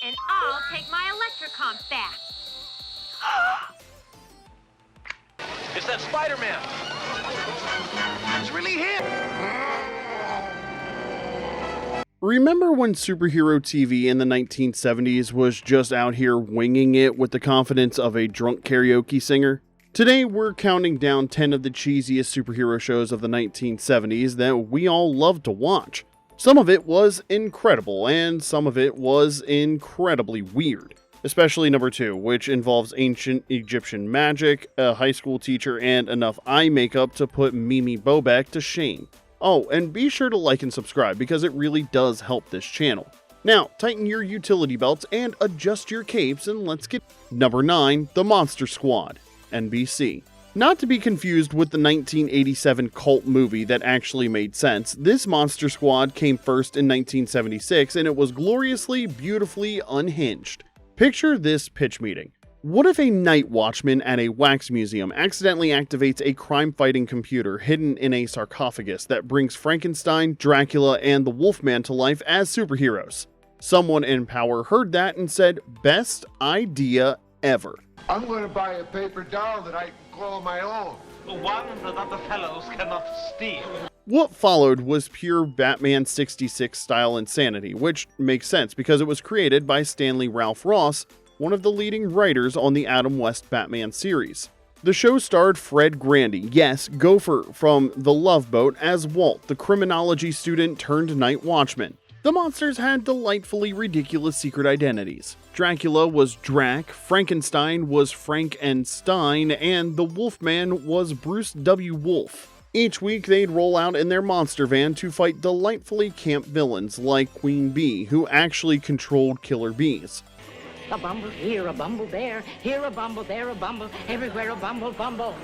And I'll take my Electrocom back. It's that Spider-Man. It's really him. Remember when superhero TV in the 1970s was just out here winging it with the confidence of a drunk karaoke singer? Today we're counting down 10 of the cheesiest superhero shows of the 1970s that we all loved to watch. Some of it was incredible, and some of it was incredibly weird. Especially number 2, which involves ancient Egyptian magic, a high school teacher, and enough eye makeup to put Mimi Bobek to shame. Oh, and be sure to like and subscribe because it really does help this channel. Now, tighten your utility belts and adjust your capes, and let's get... Number 9, The Monster Squad, NBC. Not to be confused with the 1987 cult movie that actually made sense, this Monster Squad came first in 1976 and it was gloriously, beautifully unhinged. Picture this pitch meeting. What if a night watchman at a wax museum accidentally activates a crime-fighting computer hidden in a sarcophagus that brings Frankenstein, Dracula, and the Wolfman to life as superheroes? Someone in power heard that and said, "Best idea ever." I'm going to buy a paper doll that I can call my own. One that other fellows cannot steal. What followed was pure Batman 66 style insanity, which makes sense because it was created by Stanley Ralph Ross, one of the leading writers on the Adam West Batman series. The show starred Fred Grandy, yes, Gopher from The Love Boat, as Walt, the criminology student turned night watchman. The monsters had delightfully ridiculous secret identities. Dracula was Drac, Frankenstein was Frank and Stein, and the Wolfman was Bruce W. Wolfe. Each week they'd roll out in their monster van to fight delightfully camp villains like Queen Bee, who actually controlled killer bees. A bumble here, a bumble there, here a bumble, there a bumble, everywhere a bumble, bumble.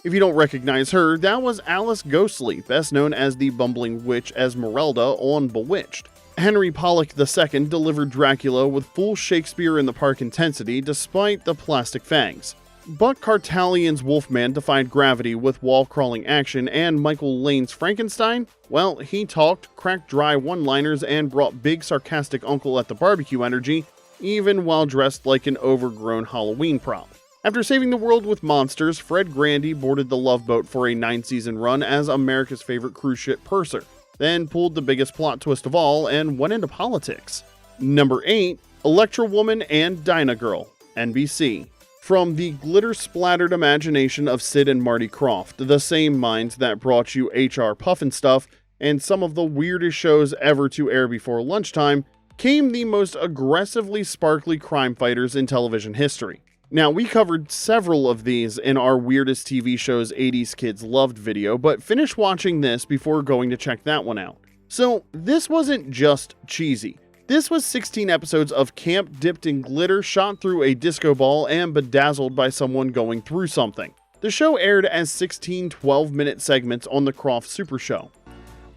If you don't recognize her, that was Alice Ghostly, best known as the bumbling witch Esmeralda on Bewitched. Henry Pollock II delivered Dracula with full Shakespeare in the Park intensity despite the plastic fangs. Buck Cartalian's Wolfman defied gravity with wall-crawling action, and Michael Lane's Frankenstein? Well, he talked, cracked dry one-liners, and brought big sarcastic uncle at the barbecue energy, even while dressed like an overgrown Halloween prop. After saving the world with monsters, Fred Grandy boarded the Love Boat for a 9-season run as America's favorite cruise ship purser, then pulled the biggest plot twist of all and went into politics. Number 8, Electra Woman and Dyna Girl, NBC. From the glitter-splattered imagination of Sid and Marty Krofft, the same minds that brought you HR Pufnstuf and some of the weirdest shows ever to air before lunchtime, came the most aggressively sparkly crime fighters in television history. Now, we covered several of these in our Weirdest TV Shows 80s Kids Loved video, but finish watching this before going to check that one out. So, this wasn't just cheesy. This was 16 episodes of camp dipped in glitter, shot through a disco ball, and bedazzled by someone going through something. The show aired as 16 12-minute segments on the Krofft Super Show.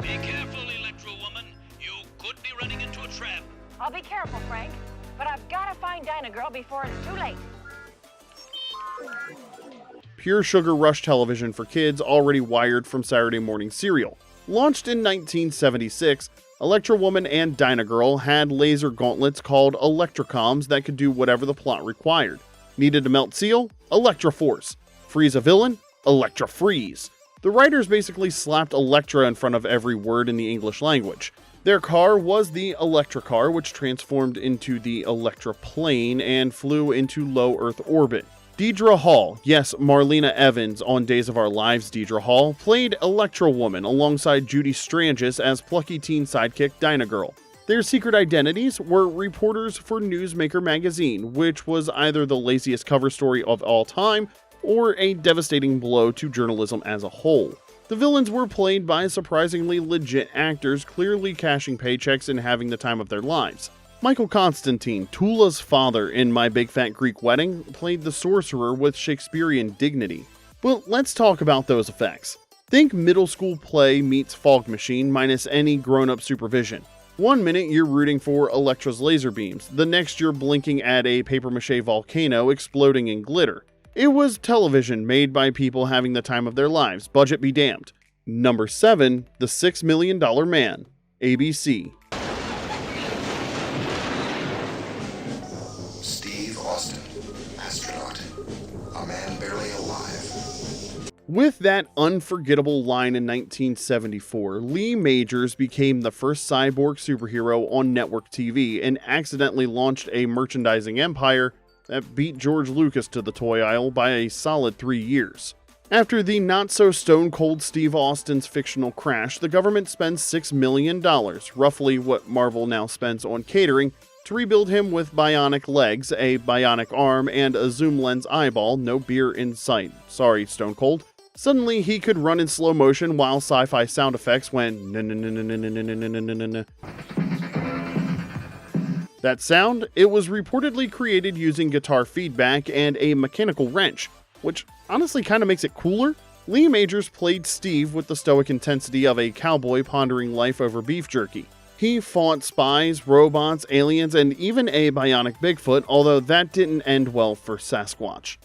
Be careful, Electra Woman. You could be running into a trap. I'll be careful, Frank, but I've got to find Dyna Girl before it's too late. Pure sugar rush television for kids already wired from Saturday morning cereal. Launched in 1976, Electra Woman and Dyna Girl had laser gauntlets called Electrocoms that could do whatever the plot required. Needed to melt seal? Electra Force. Freeze a villain? Electra Freeze. The writers basically slapped Electra in front of every word in the English language. Their car was the Electra car, which transformed into the Electra plane and flew into low Earth orbit. Deidre Hall, yes, Marlena Evans on Days of Our Lives' Deidre Hall, played Electra Woman alongside Judy Strangis as plucky teen sidekick Dyna Girl. Their secret identities were reporters for Newsmaker magazine, which was either the laziest cover story of all time or a devastating blow to journalism as a whole. The villains were played by surprisingly legit actors, clearly cashing paychecks and having the time of their lives. Michael Constantine, Tula's father in My Big Fat Greek Wedding, played the sorcerer with Shakespearean dignity. But let's talk about those effects. Think middle school play meets Fog Machine minus any grown-up supervision. One minute you're rooting for Electra's laser beams, the next you're blinking at a papier-mâché volcano exploding in glitter. It was television made by people having the time of their lives, budget be damned. Number 7, The $6 Million Man, ABC. With that unforgettable line in 1974, Lee Majors became the first cyborg superhero on network TV and accidentally launched a merchandising empire that beat George Lucas to the toy aisle by a solid 3 years. After the not-so-stone-cold Steve Austin's fictional crash, the government spends $6 million, roughly what Marvel now spends on catering, to rebuild him with bionic legs, a bionic arm, and a zoom lens eyeball, no beer in sight. Sorry, Stone Cold. Suddenly, he could run in slow motion while sci-fi sound effects went na-na-na-na-na-na-na-na-na-na. That sound, it was reportedly created using guitar feedback and a mechanical wrench, which honestly kind of makes it cooler. Lee Majors played Steve with the stoic intensity of a cowboy pondering life over beef jerky. He fought spies, robots, aliens, and even a bionic Bigfoot, although that didn't end well for Sasquatch.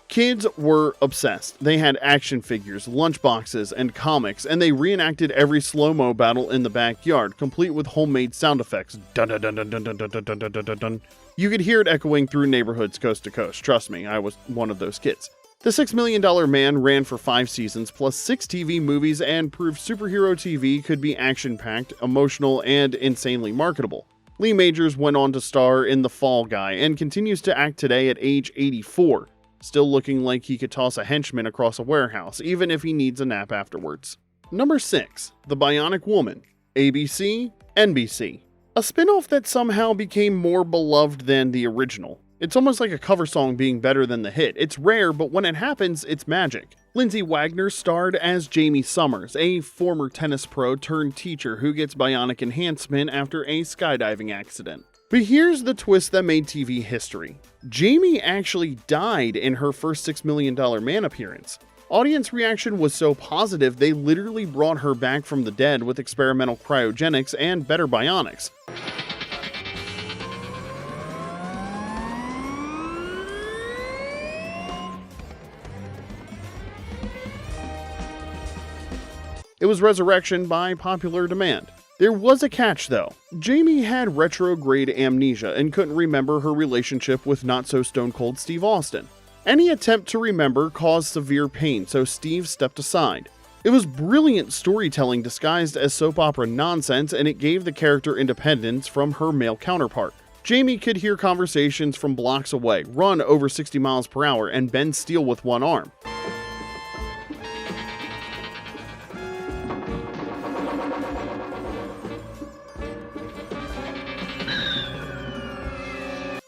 Kids were obsessed. They had action figures, lunchboxes, and comics, and they reenacted every slow-mo battle in the backyard, complete with homemade sound effects. Dun dun dun dun dun dun dun dun dun dun dun. You could hear it echoing through neighborhoods coast to coast. Trust me, I was one of those kids. The $6 Million Man ran for 5 seasons, plus 6 TV movies, and proved superhero TV could be action-packed, emotional, and insanely marketable. Lee Majors went on to star in The Fall Guy, and continues to act today at age 84. Still looking like he could toss a henchman across a warehouse, even if he needs a nap afterwards. Number 6. The Bionic Woman. ABC, NBC. A spin-off that somehow became more beloved than the original. It's almost like a cover song being better than the hit. It's rare, but when it happens, it's magic. Lindsay Wagner starred as Jamie Summers, a former tennis pro turned teacher who gets bionic enhancement after a skydiving accident. But here's the twist that made TV history. Jamie actually died in her first $6 Million Man appearance. Audience reaction was so positive they literally brought her back from the dead with experimental cryogenics and better bionics. It was resurrection by popular demand. There was a catch though. Jamie had retrograde amnesia and couldn't remember her relationship with not-so-stone-cold Steve Austin. Any attempt to remember caused severe pain, so Steve stepped aside. It was brilliant storytelling disguised as soap opera nonsense, and it gave the character independence from her male counterpart. Jamie could hear conversations from blocks away, run over 60 miles per hour, and bend steel with one arm.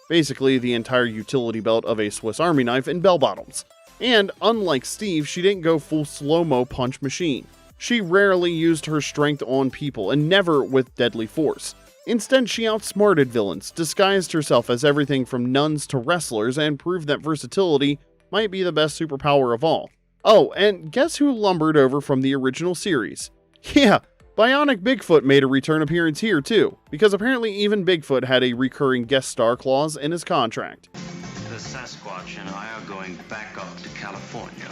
Basically the entire utility belt of a Swiss Army knife in bell bottoms. And unlike Steve, she didn't go full slow-mo punch machine. She rarely used her strength on people, and never with deadly force. Instead, she outsmarted villains, disguised herself as everything from nuns to wrestlers, and proved that versatility might be the best superpower of all. Oh, and guess who lumbered over from the original series? Yeah, Bionic Bigfoot made a return appearance here too, because apparently even Bigfoot had a recurring guest star clause in his contract. The Sasquatch and I are going back up to California.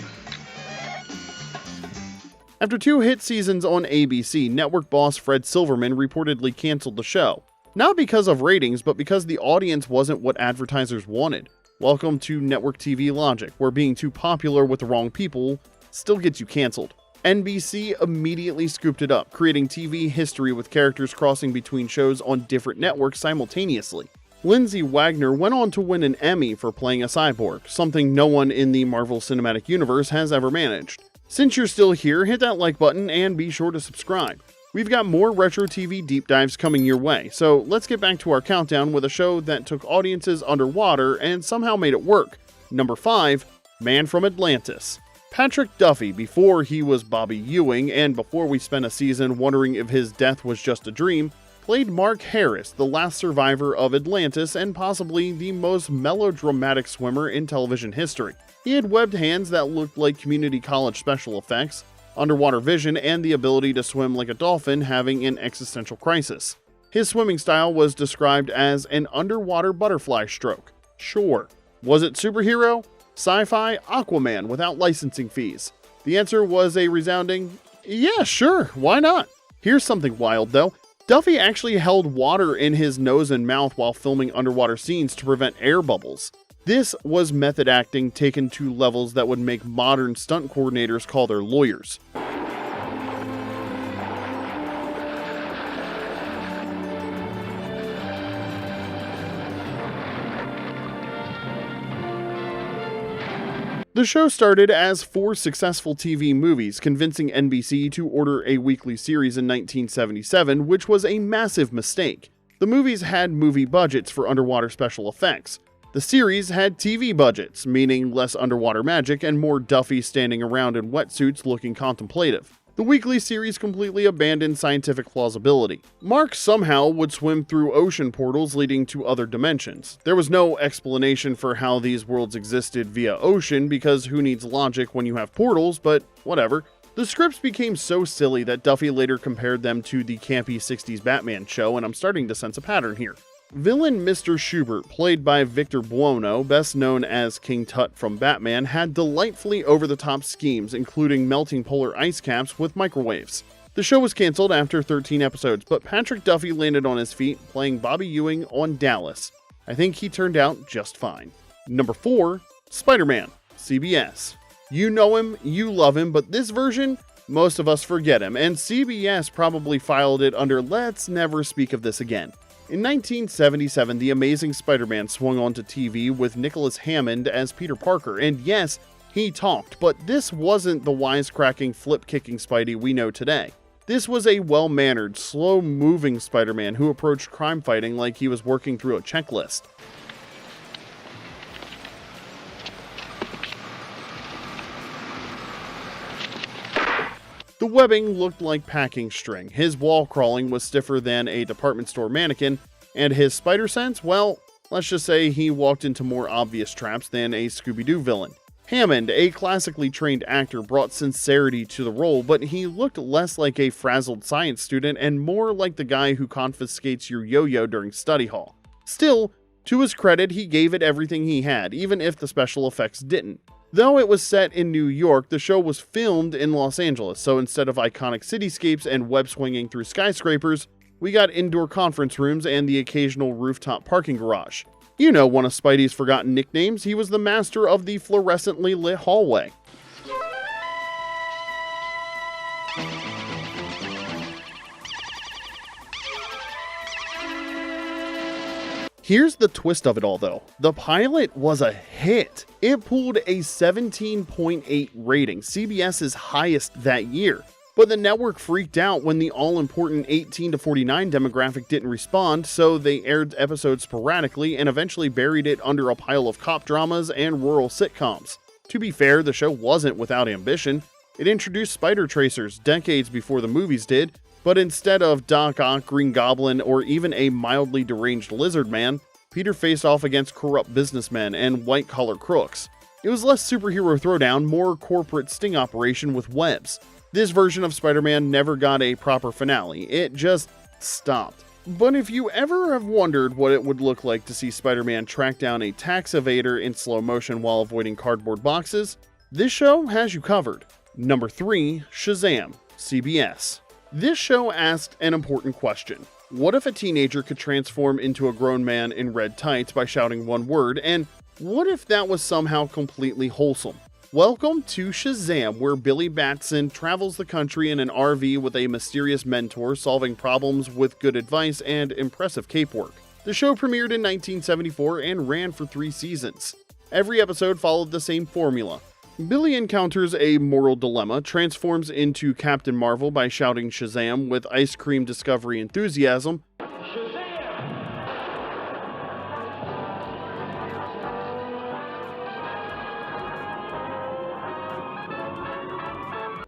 After 2 hit seasons on ABC, network boss Fred Silverman reportedly canceled the show. Not because of ratings, but because the audience wasn't what advertisers wanted. Welcome to network TV logic, where being too popular with the wrong people still gets you canceled. NBC immediately scooped it up, creating TV history with characters crossing between shows on different networks simultaneously. Lindsay Wagner went on to win an Emmy for playing a cyborg, something no one in the Marvel Cinematic Universe has ever managed. Since you're still here, hit that like button and be sure to subscribe. We've got more retro TV deep dives coming your way, so let's get back to our countdown with a show that took audiences underwater and somehow made it work. Number 5, Man from Atlantis. Patrick Duffy, before he was Bobby Ewing, and before we spent a season wondering if his death was just a dream, played Mark Harris, the last survivor of Atlantis and possibly the most melodramatic swimmer in television history. He had webbed hands that looked like community college special effects, underwater vision, and the ability to swim like a dolphin having an existential crisis. His swimming style was described as an underwater butterfly stroke. Sure. Was it superhero? Sci-fi? Aquaman without licensing fees? The answer was a resounding, yeah, sure, why not? Here's something wild though. Duffy actually held water in his nose and mouth while filming underwater scenes to prevent air bubbles. This was method acting taken to levels that would make modern stunt coordinators call their lawyers. The show started as 4 successful TV movies, convincing NBC to order a weekly series in 1977, which was a massive mistake. The movies had movie budgets for underwater special effects. The series had TV budgets, meaning less underwater magic and more Duffy standing around in wetsuits looking contemplative. The weekly series completely abandoned scientific plausibility. Mark somehow would swim through ocean portals leading to other dimensions. There was no explanation for how these worlds existed via ocean because who needs logic when you have portals, but whatever. The scripts became so silly that Duffy later compared them to the campy 60s Batman show, and I'm starting to sense a pattern here. Villain Mr. Schubert, played by Victor Buono, best known as King Tut from Batman, had delightfully over-the-top schemes, including melting polar ice caps with microwaves. The show was canceled after 13 episodes, but Patrick Duffy landed on his feet, playing Bobby Ewing on Dallas. I think he turned out just fine. Number 4, Spider-Man, CBS. You know him, you love him, but this version, most of us forget him, and CBS probably filed it under "Let's never speak of this again." In 1977, The Amazing Spider-Man swung onto TV with Nicholas Hammond as Peter Parker, and yes, he talked, but this wasn't the wisecracking, flip-kicking Spidey we know today. This was a well-mannered, slow-moving Spider-Man who approached crime fighting like he was working through a checklist. The webbing looked like packing string, his wall crawling was stiffer than a department store mannequin, and his spider sense, well, let's just say he walked into more obvious traps than a Scooby-Doo villain. Hammond, a classically trained actor, brought sincerity to the role, but he looked less like a frazzled science student and more like the guy who confiscates your yo-yo during study hall. Still, to his credit, he gave it everything he had, even if the special effects didn't. Though it was set in New York, the show was filmed in Los Angeles, so instead of iconic cityscapes and web swinging through skyscrapers, we got indoor conference rooms and the occasional rooftop parking garage. You know one of Spidey's forgotten nicknames, he was the master of the fluorescently lit hallway. Here's the twist of it all though. The pilot was a hit. It pulled a 17.8 rating, CBS's highest that year. But the network freaked out when the all-important 18 to 49 demographic didn't respond, so they aired episodes sporadically and eventually buried it under a pile of cop dramas and rural sitcoms. To be fair, the show wasn't without ambition. It introduced spider tracers decades before the movies did, but instead of Doc Ock, Green Goblin, or even a mildly deranged lizard man, Peter faced off against corrupt businessmen and white-collar crooks. It was less superhero throwdown, more corporate sting operation with webs. This version of Spider-Man never got a proper finale, it just stopped. But if you ever have wondered what it would look like to see Spider-Man track down a tax evader in slow motion while avoiding cardboard boxes, this show has you covered. Number 3, Shazam, CBS. This show asked an important question. What if a teenager could transform into a grown man in red tights by shouting one word, and what if that was somehow completely wholesome? Welcome to Shazam, where Billy Batson travels the country in an RV with a mysterious mentor solving problems with good advice and impressive cape work. The show premiered in 1974 and ran for 3 seasons. Every episode followed the same formula. Billy encounters a moral dilemma, transforms into Captain Marvel by shouting Shazam with ice cream discovery enthusiasm,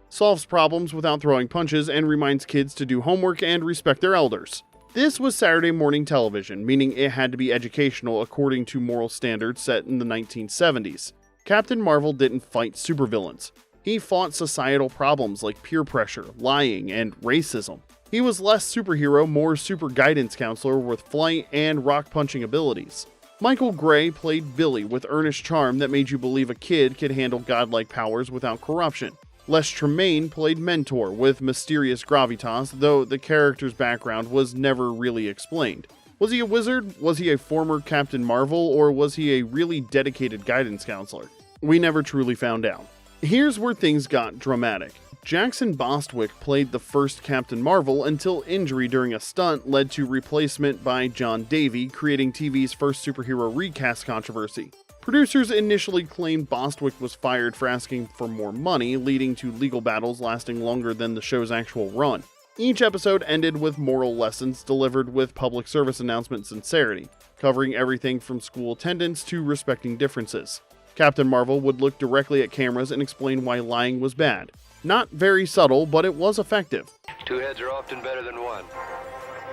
solves problems without throwing punches, and reminds kids to do homework and respect their elders. This was Saturday morning television, meaning it had to be educational according to moral standards set in the 1970s. Captain Marvel didn't fight supervillains. He fought societal problems like peer pressure, lying, and racism. He was less superhero, more super guidance counselor with flight and rock-punching abilities. Michael Gray played Billy with earnest charm that made you believe a kid could handle godlike powers without corruption. Les Tremaine played Mentor with mysterious gravitas, though the character's background was never really explained. Was he a wizard? Was he a former Captain Marvel? Or was he a really dedicated guidance counselor? We never truly found out. Here's where things got dramatic. Jackson Bostwick played the first Captain Marvel until injury during a stunt led to replacement by John Davey, creating TV's first superhero recast controversy. Producers initially claimed Bostwick was fired for asking for more money, leading to legal battles lasting longer than the show's actual run. Each episode ended with moral lessons delivered with public service announcement sincerity, covering everything from school attendance to respecting differences. Captain Marvel would look directly at cameras and explain why lying was bad. Not very subtle, but it was effective. Two heads are often better than one.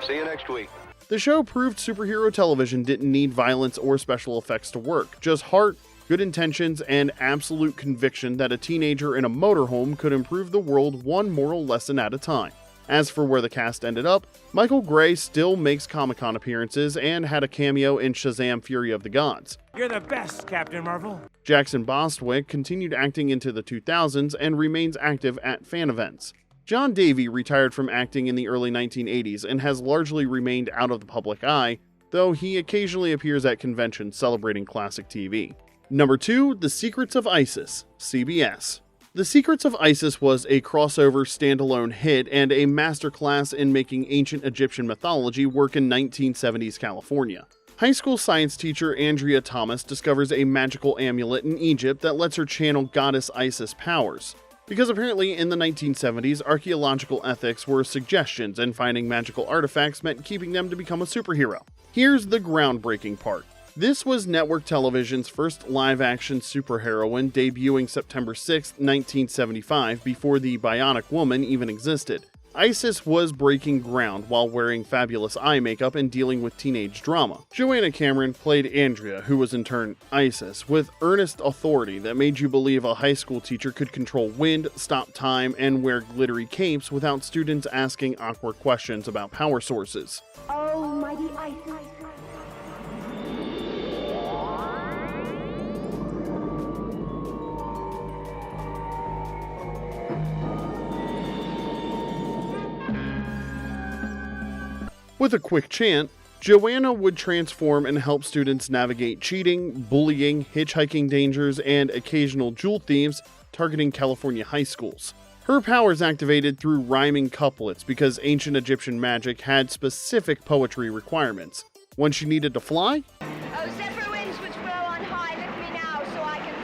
See you next week. The show proved superhero television didn't need violence or special effects to work, just heart, good intentions, and absolute conviction that a teenager in a motorhome could improve the world one moral lesson at a time. As for where the cast ended up, Michael Gray still makes Comic-Con appearances and had a cameo in Shazam: Fury of the Gods. You're the best, Captain Marvel. Jackson Bostwick continued acting into the 2000s and remains active at fan events. John Davey retired from acting in the early 1980s and has largely remained out of the public eye, though he occasionally appears at conventions celebrating classic TV. Number 2, The Secrets of Isis, CBS. The Secrets of Isis was a crossover standalone hit and a masterclass in making ancient Egyptian mythology work in 1970s California. High school science teacher Andrea Thomas discovers a magical amulet in Egypt that lets her channel goddess Isis powers. Because apparently in the 1970s, archaeological ethics were suggestions and finding magical artifacts meant keeping them to become a superhero. Here's the groundbreaking part. This was network television's first live-action superheroine, debuting September 6, 1975, before the Bionic Woman even existed. Isis was breaking ground while wearing fabulous eye makeup and dealing with teenage drama. Joanna Cameron played Andrea, who was in turn Isis, with earnest authority that made you believe a high school teacher could control wind, stop time, and wear glittery capes without students asking awkward questions about power sources. Oh, mighty Isis. With a quick chant, Joanna would transform and help students navigate cheating, bullying, hitchhiking dangers, and occasional jewel thieves targeting California high schools. Her powers activated through rhyming couplets because ancient Egyptian magic had specific poetry requirements. When she needed to fly, Oh, zephyr winds which blow on high, lift me now so I can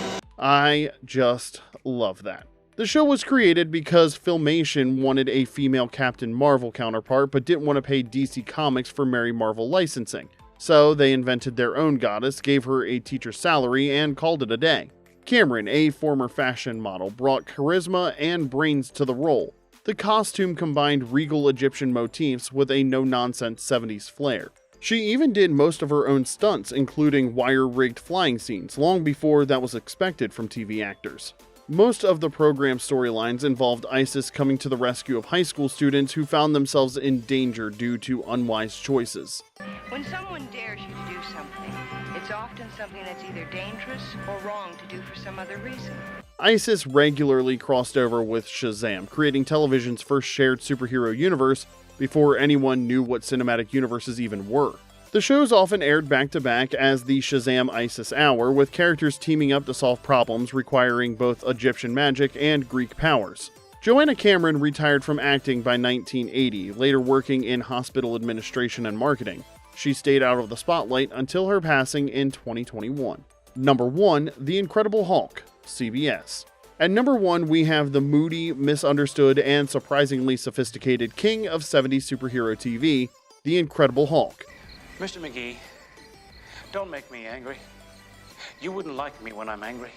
fly. I just love that. The show was created because Filmation wanted a female Captain Marvel counterpart but didn't want to pay DC Comics for Mary Marvel licensing. So they invented their own goddess, gave her a teacher's salary, and called it a day. Cameron, a former fashion model, brought charisma and brains to the role. The costume combined regal Egyptian motifs with a no-nonsense 70s flair. She even did most of her own stunts, including wire-rigged flying scenes, long before that was expected from TV actors. Most of the program's storylines involved Isis coming to the rescue of high school students who found themselves in danger due to unwise choices. When someone dares you to do something, it's often something that's either dangerous or wrong to do for some other reason. Isis regularly crossed over with Shazam, creating television's first shared superhero universe before anyone knew what cinematic universes even were. The shows often aired back-to-back as the Shazam Isis Hour, with characters teaming up to solve problems requiring both Egyptian magic and Greek powers. Joanna Cameron retired from acting by 1980, later working in hospital administration and marketing. She stayed out of the spotlight until her passing in 2021. Number 1, The Incredible Hulk, CBS. At number 1, we have the moody, misunderstood, and surprisingly sophisticated king of 70s superhero TV, The Incredible Hulk. Mr. McGee, don't make me angry. You wouldn't like me when I'm angry.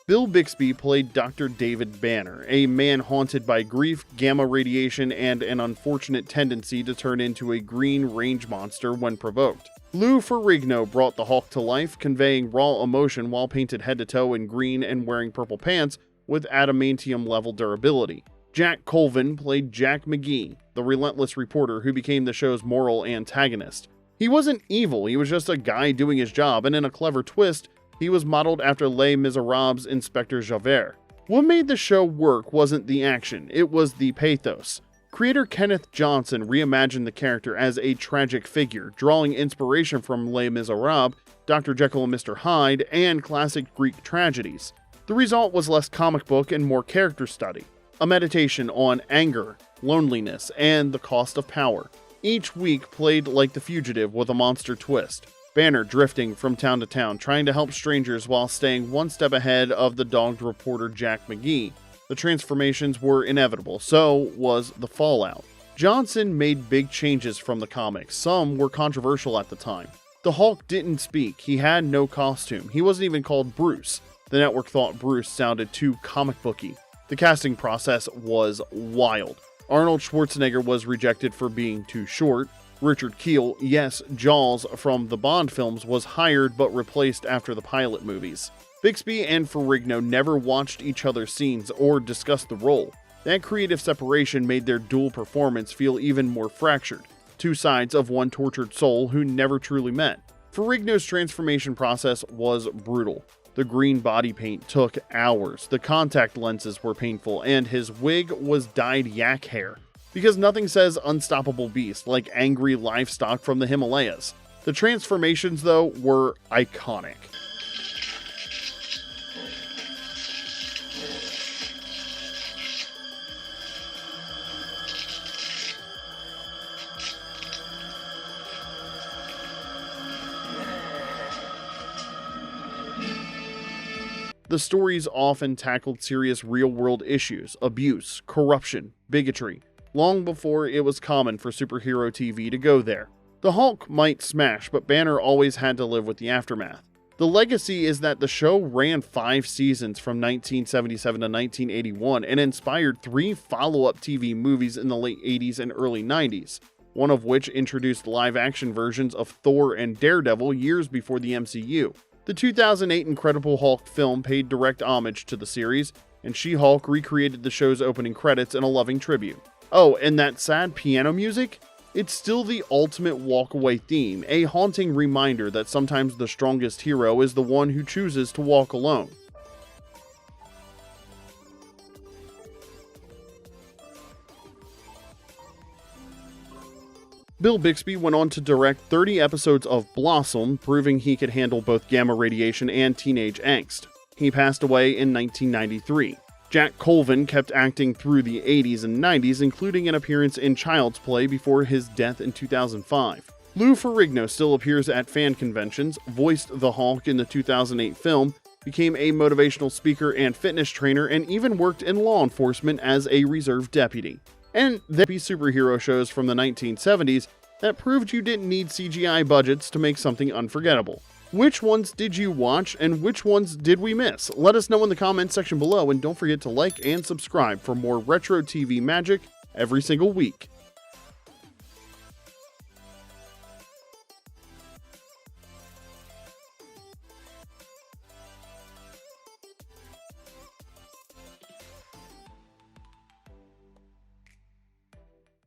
Bill Bixby played Dr. David Banner, a man haunted by grief, gamma radiation, and an unfortunate tendency to turn into a green range monster when provoked. Lou Ferrigno brought the Hulk to life, conveying raw emotion while painted head to toe in green and wearing purple pants with adamantium-level durability. Jack Colvin played Jack McGee, the relentless reporter who became the show's moral antagonist. He wasn't evil, he was just a guy doing his job, and in a clever twist, He was modeled after Les Miserables' Inspector Javert. What made the show work wasn't the action, it was the pathos. Creator Kenneth Johnson reimagined the character as a tragic figure, drawing inspiration from Les Miserables, Dr. Jekyll and Mr. Hyde, and classic Greek tragedies. The result was less comic book and more character study, a meditation on anger, loneliness, and the cost of power. Each week played like The Fugitive with a monster twist. Banner drifting from town to town, trying to help strangers while staying one step ahead of the dogged reporter Jack McGee. The transformations were inevitable, so was the fallout. Johnson made big changes from the comics. Some were controversial at the time. The Hulk didn't speak, he had no costume, he wasn't even called Bruce. The network thought Bruce sounded too comic booky. The casting process was wild. Arnold Schwarzenegger was rejected for being too short. Richard Kiel, yes, Jaws from the Bond films, was hired but replaced after the pilot movies. Bixby and Ferrigno never watched each other's scenes or discussed the role. That creative separation made their dual performance feel even more fractured. Two sides of one tortured soul who never truly met. Ferrigno's transformation process was brutal. The green body paint took hours, the contact lenses were painful, and his wig was dyed yak hair. Because nothing says unstoppable beast like angry livestock from the Himalayas. The transformations, though, were iconic. The stories often tackled serious real-world issues, abuse, corruption, bigotry, long before it was common for superhero TV to go there. The Hulk might smash, but Banner always had to live with the aftermath. The legacy is that the show ran 5 seasons from 1977 to 1981 and inspired 3 follow-up TV movies in the late 80s and early 90s, one of which introduced live-action versions of Thor and Daredevil years before the MCU. The 2008 Incredible Hulk film paid direct homage to the series, and She-Hulk recreated the show's opening credits in a loving tribute. Oh, and that sad piano music? It's still the ultimate walk-away theme, a haunting reminder that sometimes the strongest hero is the one who chooses to walk alone. Bill Bixby went on to direct 30 episodes of Blossom, proving he could handle both gamma radiation and teenage angst. He passed away in 1993. Jack Colvin kept acting through the 80s and 90s, including an appearance in Child's Play before his death in 2005. Lou Ferrigno still appears at fan conventions, voiced the Hulk in the 2008 film, became a motivational speaker and fitness trainer, and even worked in law enforcement as a reserve deputy. And there'd be superhero shows from the 1970s that proved you didn't need CGI budgets to make something unforgettable. Which ones did you watch and which ones did we miss? Let us know in the comments section below, and don't forget to like and subscribe for more retro TV magic every single week.